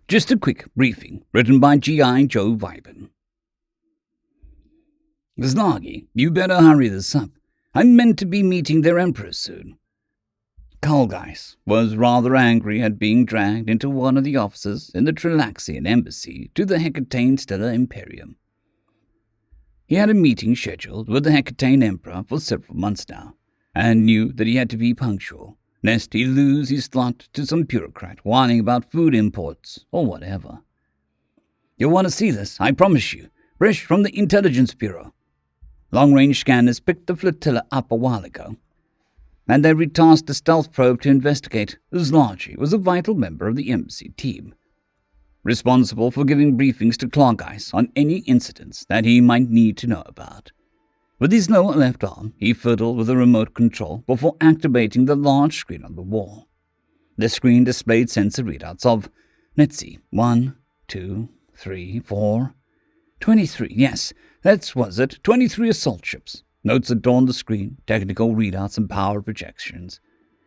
Just a quick briefing written by G.I. Joe Vibin. Zlagi, you better hurry this up. I'm meant to be meeting their emperor soon. Kalgais was rather angry at being dragged into one of the offices in the Trilaxian embassy to the Hecatane Stellar Imperium. He had a meeting scheduled with the Hecatane Emperor for several months now, and knew that he had to be punctual, lest he lose his slot to some bureaucrat whining about food imports or whatever. You'll want to see this, I promise you, fresh from the Intelligence Bureau. Long-range scanners picked the flotilla up a while ago, and they retasked the stealth probe to investigate. Zlagi was a vital member of the embassy team, responsible for giving briefings to Kalgais on any incidents that he might need to know about. With his lower left arm, he fiddled with the remote control before activating the large screen on the wall. The screen displayed sensor readouts of, 1, 2, 3, 4, 23, yes, that was it, 23 assault ships. Notes adorned the screen, technical readouts and power projections.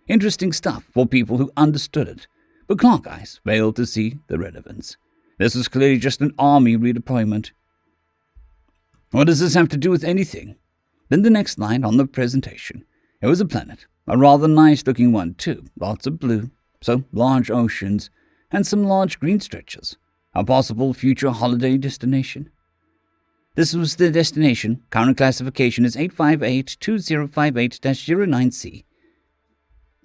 Interesting stuff for people who understood it, but Kalgais failed to see the relevance. This was clearly just an army redeployment. What does this have to do with anything? Then the next line on the presentation. It was a planet, a rather nice-looking one too, lots of blue, so large oceans, and some large green stretches. A possible future holiday destination. This was the destination. Current classification is 858-2058-09C.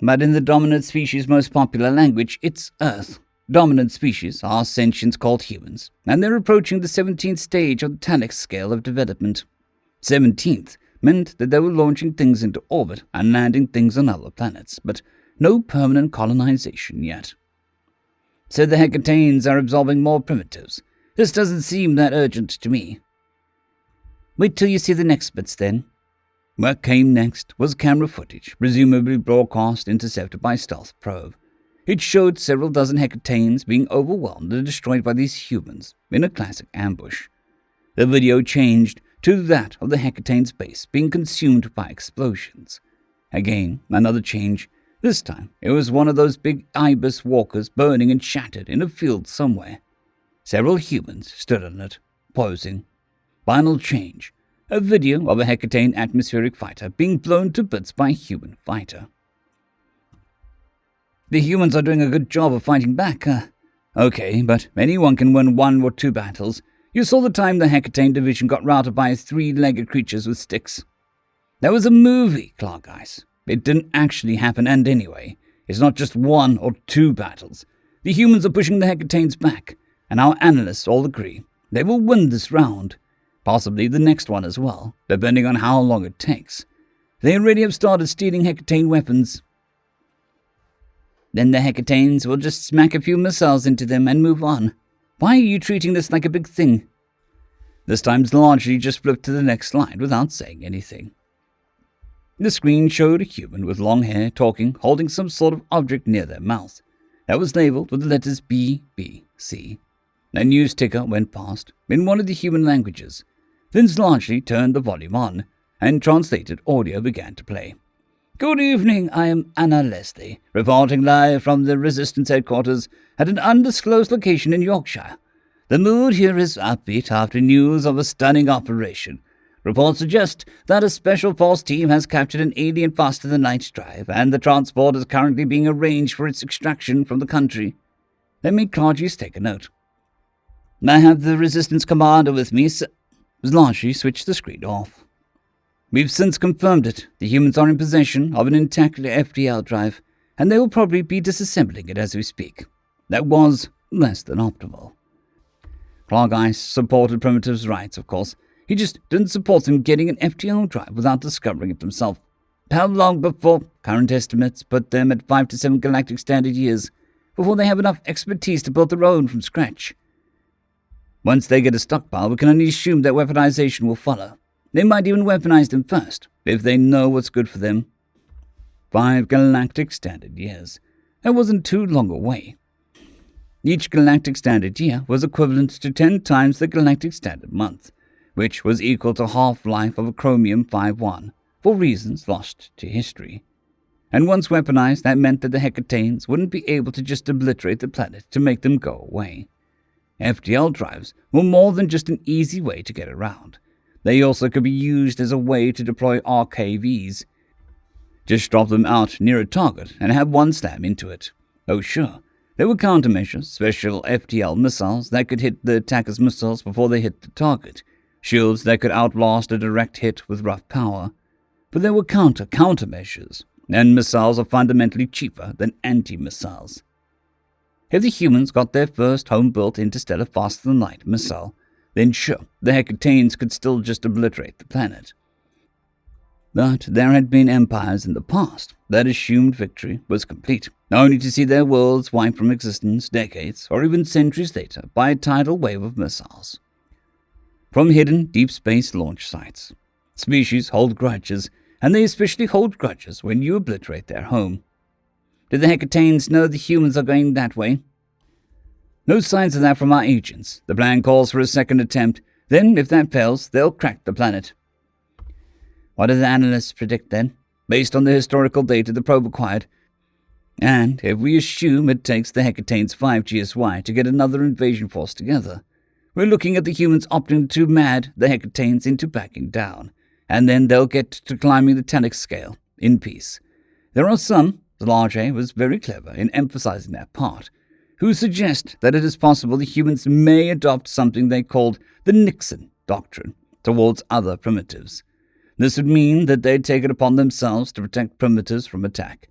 But in the dominant species' most popular language, it's Earth. Dominant species are sentients called humans, and they're approaching the 17th stage of the Talix scale of development. 17th meant that they were launching things into orbit and landing things on other planets, but no permanent colonization yet. So the Hecatanes are absorbing more primitives. This doesn't seem that urgent to me. Wait till you see the next bits then. What came next was camera footage, presumably broadcast intercepted by stealth probe. It showed several dozen Hecatanes being overwhelmed and destroyed by these humans in a classic ambush. The video changed to that of the Hecatane's base being consumed by explosions. Again, another change. This time, it was one of those big ibis walkers burning and shattered in a field somewhere. Several humans stood on it, posing. Final change. A video of a Hecatane atmospheric fighter being blown to bits by a human fighter. The humans are doing a good job of fighting back, Okay, but anyone can win 1 or 2 battles. You saw the time the Hecatane division got routed by 3-legged creatures with sticks. That was a movie, Kalgais. It didn't actually happen, and anyway, it's not just 1 or 2 battles. The humans are pushing the Hecatanes back, and our analysts all agree they will win this round. Possibly the next one as well, depending on how long it takes. They already have started stealing Hecatane weapons. Then the Hecatanes will just smack a few missiles into them and move on. Why are you treating this like a big thing? This time Zlagi just flipped to the next slide without saying anything. The screen showed a human with long hair talking, holding some sort of object near their mouth. That was labeled with the letters B, B, C. A news ticker went past in one of the human languages. Then Zlagi turned the volume on, and translated audio began to play. Good evening, I am Anna Leslie, reporting live from the Resistance headquarters at an undisclosed location in Yorkshire. The mood here is upbeat after news of a stunning operation. Reports suggest that a special force team has captured an alien faster-than-light drive, and the transport is currently being arranged for its extraction from the country. Let me Clarges take a note. I have the Resistance commander with me, Zlagi switched the screen off. We've since confirmed it. The humans are in possession of an intact FTL drive, and they will probably be disassembling it as we speak. That was less than optimal. Kalgais supported Primitive's rights, of course. He just didn't support them getting an FTL drive without discovering it himself. How long before? Current estimates put them at 5 to 7 Galactic Standard years, before they have enough expertise to build their own from scratch. Once they get a stockpile, we can only assume that weaponization will follow. They might even weaponize them first, if they know what's good for them. 5 Galactic Standard years. That wasn't too long away. Each Galactic Standard year was equivalent to 10 times the Galactic Standard month, which was equal to half-life of a Chromium 5-1, for reasons lost to history. and once weaponized, that meant that the Hecateans wouldn't be able to just obliterate the planet to make them go away. FTL drives were more than just an easy way to get around. They also could be used as a way to deploy RKVs. Just drop them out near a target and have one slam into it. Oh sure, there were countermeasures, special FTL missiles that could hit the attacker's missiles before they hit the target, shields that could outlast a direct hit with rough power. But there were countermeasures, and missiles are fundamentally cheaper than anti-missiles. If the humans got their first home-built interstellar faster-than-light missile, then sure, the Hecateans could still just obliterate the planet. But there had been empires in the past that assumed victory was complete, only to see their worlds wiped from existence decades or even centuries later by a tidal wave of missiles. From hidden deep space launch sites, species hold grudges, and they especially hold grudges when you obliterate their home. Did the Hecateans know the humans are going that way? No signs of that from our agents. The plan calls for a second attempt. Then, if that fails, they'll crack the planet. What do the analysts predict then, based on the historical data the probe acquired? And if we assume it takes the Hecateans 5 GSY to get another invasion force together, we're looking at the humans opting to mad the Hecateans into backing down, and then they'll get to climbing the Telic scale in peace. There are some, Large A was very clever in emphasizing that part, who suggest that it is possible the humans may adopt something they called the Nixon Doctrine towards other primitives. This would mean that they'd take it upon themselves to protect primitives from attack,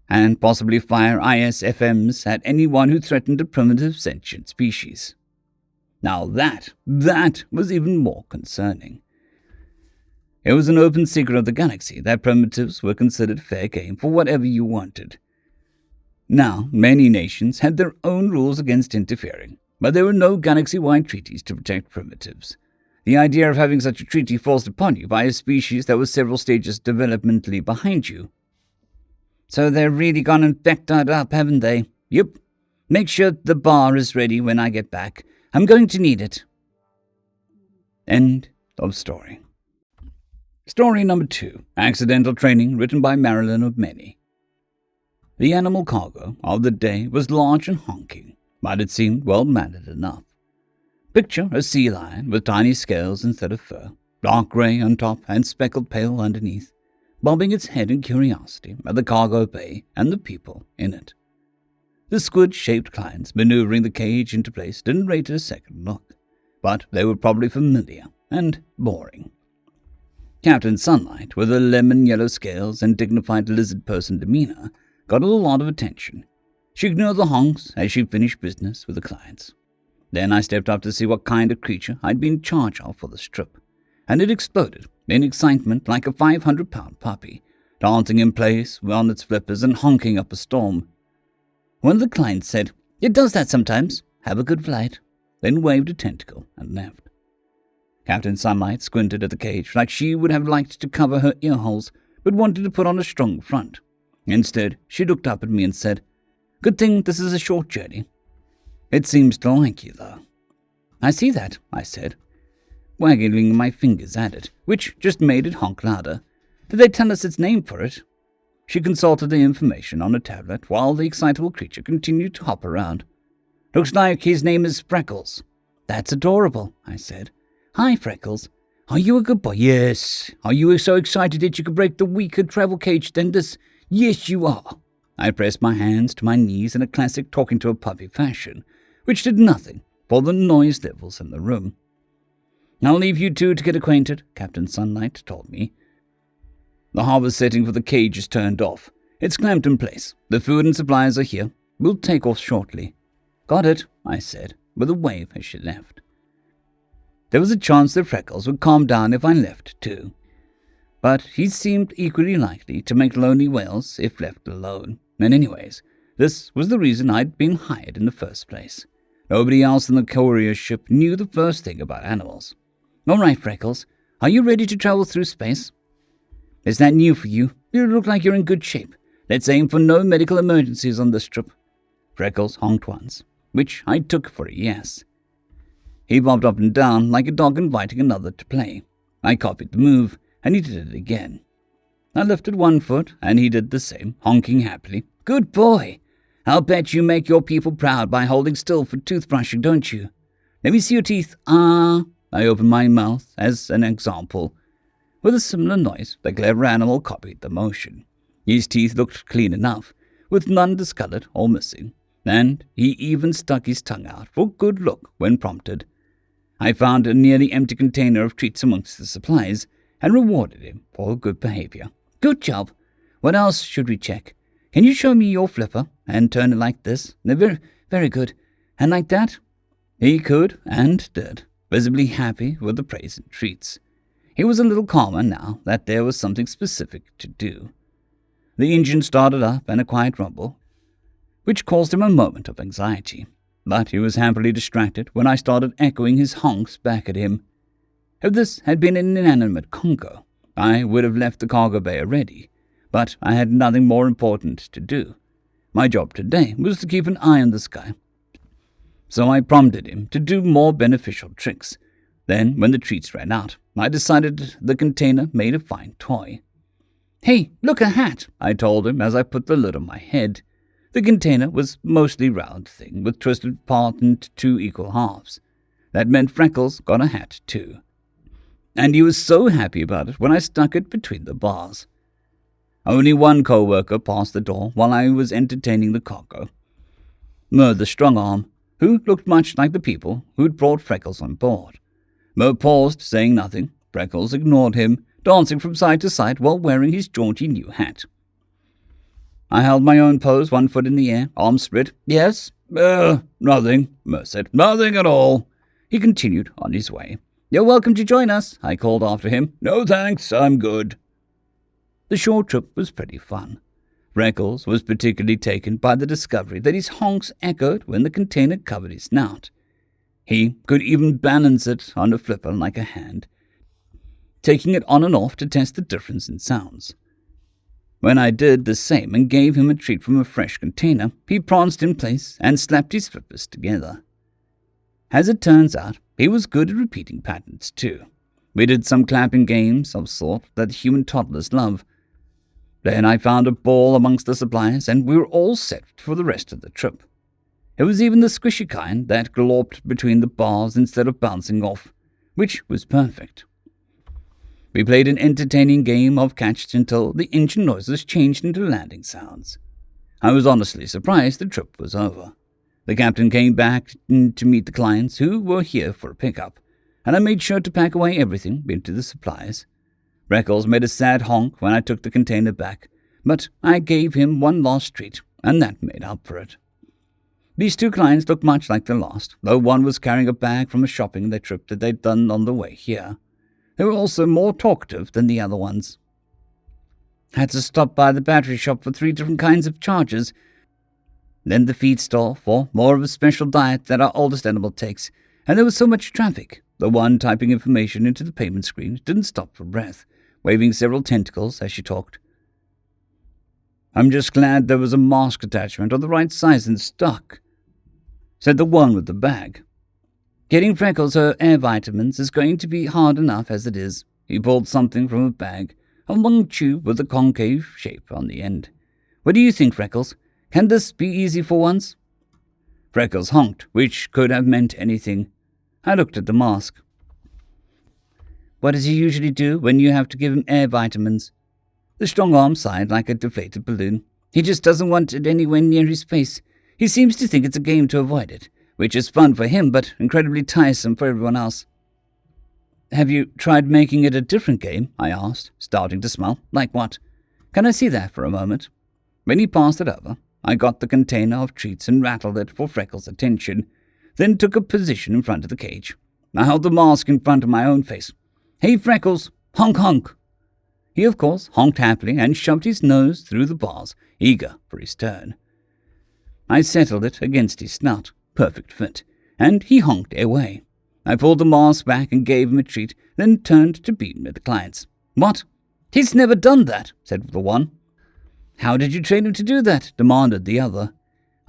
and possibly fire ISFMs at anyone who threatened a primitive sentient species. Now that was even more concerning. It was an open secret of the galaxy that primitives were considered fair game for whatever you wanted. Now, many nations had their own rules against interfering, but there were no galaxy-wide treaties to protect primitives. The idea of having such a treaty forced upon you by a species that was several stages developmentally behind you. So they're really gone and vectored up, haven't they? Yep. Make sure the bar is ready when I get back. I'm going to need it. End of story. Story number 2. Accidental Training, written by Marilyn of Many. The animal cargo of the day was large and honking, but it seemed well-mannered enough. Picture a sea lion with tiny scales instead of fur, dark grey on top and speckled pale underneath, bobbing its head in curiosity at the cargo bay and the people in it. The squid-shaped clients maneuvering the cage into place didn't rate it a second look, but they were probably familiar and boring. Captain Sunlight, with her lemon-yellow scales and dignified lizard-person demeanor, got a lot of attention. She ignored the honks as she finished business with the clients. Then I stepped up to see what kind of creature I'd been in charge of for the trip, and it exploded in excitement like a 500-pound puppy, dancing in place on its flippers and honking up a storm. One of the clients said, "It does that sometimes. Have a good flight," then waved a tentacle and left. Captain Sunlight squinted at the cage like she would have liked to cover her earholes, but wanted to put on a strong front. Instead, she looked up at me and said, "Good thing this is a short journey." "It seems to like you, though." "I see that," I said, waggling my fingers at it, which just made it honk louder. "Did they tell us its name for it?" She consulted the information on a tablet while the excitable creature continued to hop around. "Looks like his name is Freckles." "That's adorable," I said. "Hi, Freckles. Are you a good boy?" "Yes." "Are you so excited that you could break the weaker travel cage tenders?" "Yes, you are." I pressed my hands to my knees in a classic talking to a puppy fashion, which did nothing for the noise levels in the room. "I'll leave you two to get acquainted," Captain Sunlight told me. "The harbor setting for the cage is turned off. It's clamped in place. The food and supplies are here. We'll take off shortly." "Got it," I said, with a wave as she left. There was a chance that Freckles would calm down if I left, too. But he seemed equally likely to make lonely whales if left alone. And anyways, this was the reason I'd been hired in the first place. Nobody else in the courier ship knew the first thing about animals. "All right, Freckles, are you ready to travel through space?" "Is that new for you? You look like you're in good shape. Let's aim for no medical emergencies on this trip." Freckles honked once, which I took for a yes. He bobbed up and down like a dog inviting another to play. I copied the move, and he did it again. I lifted one foot, and he did the same, honking happily. Good boy! I'll bet you make your people proud by holding still for toothbrushing, don't you? Let me see your teeth. I opened my mouth as an example. With a similar noise, the clever animal copied the motion. His teeth looked clean enough, with none discolored or missing, and he even stuck his tongue out for a good look when prompted. I found a nearly empty container of treats amongst the supplies, and rewarded him for good behavior. Good job. What else should we check? Can you show me your flipper and turn it like this? Very, very good. And like that? He could and did, visibly happy with the praise and treats. He was a little calmer now that there was something specific to do. The engine started up and a quiet rumble, which caused him a moment of anxiety. But he was happily distracted when I started echoing his honks back at him. If this had been an inanimate Congo, I would have left the cargo bay already, but I had nothing more important to do. My job today was to keep an eye on this guy. So I prompted him to do more beneficial tricks. Then, when the treats ran out, I decided the container made a fine toy. Hey, look, a hat, I told him as I put the lid on my head. The container was mostly round thing, with twisted part into 2 equal halves. That meant Freckles got a hat too. And he was so happy about it when I stuck it between the bars. Only one co-worker passed the door while I was entertaining the cargo. Mo the strong-arm, who looked much like the people who'd brought Freckles on board. Mo paused, saying nothing. Freckles ignored him, dancing from side to side while wearing his jaunty new hat. I held my own pose, 1 foot in the air, arms spread. Yes? Nothing, Mo said. Nothing at all. He continued on his way. You're welcome to join us, I called after him. No thanks, I'm good. The short trip was pretty fun. Freckles was particularly taken by the discovery that his honks echoed when the container covered his snout. He could even balance it on a flipper like a hand, taking it on and off to test the difference in sounds. When I did the same and gave him a treat from a fresh container, he pranced in place and slapped his flippers together. As it turns out, he was good at repeating patterns too. We did some clapping games of sort that human toddlers love. Then I found a ball amongst the supplies, and we were all set for the rest of the trip. It was even the squishy kind that glorped between the bars instead of bouncing off, which was perfect. We played an entertaining game of catch until the engine noises changed into landing sounds. I was honestly surprised the trip was over. The captain came back to meet the clients who were here for a pickup, and I made sure to pack away everything into the supplies. Freckles made a sad honk when I took the container back, but I gave him one last treat, and that made up for it. These 2 clients looked much like the last, though one was carrying a bag from a shopping trip that they'd done on the way here. They were also more talkative than the other ones. Had to stop by the battery shop for 3 different kinds of chargers, then the feed store for more of a special diet that our oldest animal takes, and there was so much traffic. The one typing information into the payment screen didn't stop for breath, waving several tentacles as she talked. I'm just glad there was a mask attachment of the right size in stock, said the one with the bag. Getting Freckles her air vitamins is going to be hard enough as it is. He pulled something from a bag, a long tube with a concave shape on the end. What do you think, Freckles? Can this be easy for once? Freckles honked, which could have meant anything. I looked at the mask. What does he usually do when you have to give him air vitamins? The strong arm sighed like a deflated balloon. He just doesn't want it anywhere near his face. He seems to think it's a game to avoid it, which is fun for him but incredibly tiresome for everyone else. Have you tried making it a different game? I asked, starting to smile. Like what? Can I see that for a moment? When he passed it over, I got the container of treats and rattled it for Freckles' attention, then took a position in front of the cage. I held the mask in front of my own face. Hey, Freckles, honk honk. He, of course, honked happily and shoved his nose through the bars, eager for his turn. I settled it against his snout, perfect fit, and he honked away. I pulled the mask back and gave him a treat, then turned to beam at the clients. What? He's never done that, said the one. How did you train him to do that? Demanded the other.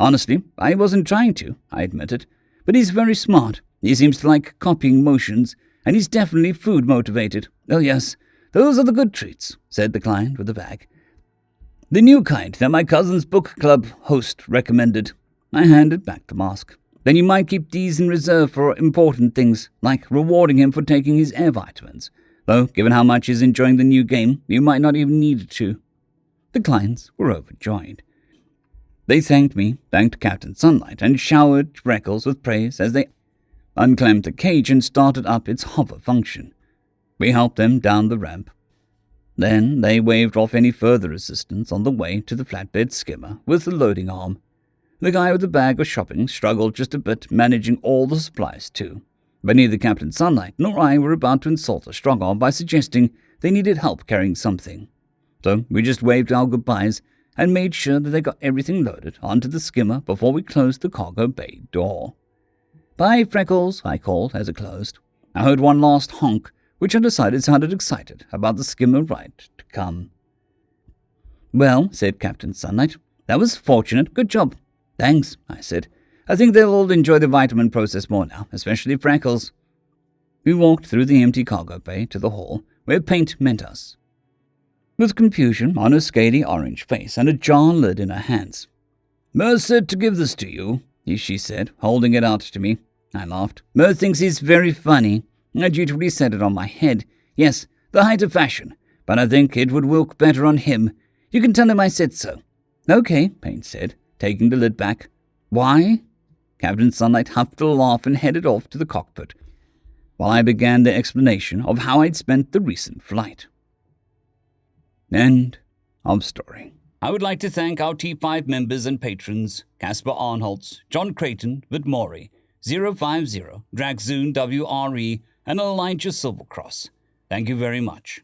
Honestly, I wasn't trying to, I admitted, but he's very smart. He seems to like copying motions, and he's definitely food motivated. Oh yes, Those are the good treats, said the client with the bag. The new kind that my cousin's book club host recommended. I handed back the mask. Then you might keep these in reserve for important things, like rewarding him for taking his air vitamins. Though, given how much he's enjoying the new game, you might not even need it to. The clients were overjoyed. They thanked me, thanked Captain Sunlight, and showered Freckles with praise as they unclamped the cage and started up its hover function. We helped them down the ramp. Then they waved off any further assistance on the way to the flatbed skimmer with the loading arm. The guy with the bag of shopping struggled just a bit, managing all the supplies too. But neither Captain Sunlight nor I were about to insult the strong arm by suggesting they needed help carrying something. So we just waved our goodbyes and made sure that they got everything loaded onto the skimmer before we closed the cargo bay door. Bye, Freckles, I called as it closed. I heard one last honk, which I decided sounded excited about the skimmer ride to come. Well, said Captain Sunlight, that was fortunate. Good job. Thanks, I said. I think they'll all enjoy the vitamin process more now, especially Freckles. We walked through the empty cargo bay to the hall, where Paint met us. With confusion on her scaly orange face and a jar lid in her hands. Mer said to give this to you, she said, holding it out to me. I laughed. Mer thinks he's very funny. I dutifully set it on my head. Yes, the height of fashion, but I think it would work better on him. You can tell him I said so. Okay, Paint said, taking the lid back. Why? Captain Sunlight huffed a laugh and headed off to the cockpit, while I began the explanation of how I'd spent the recent flight. End of story. I would like to thank our T5 members and patrons, Casper Arnholtz, John Creighton, Vidmori, 050, Dragzoon WRE, and Elijah Silvercross. Thank you very much.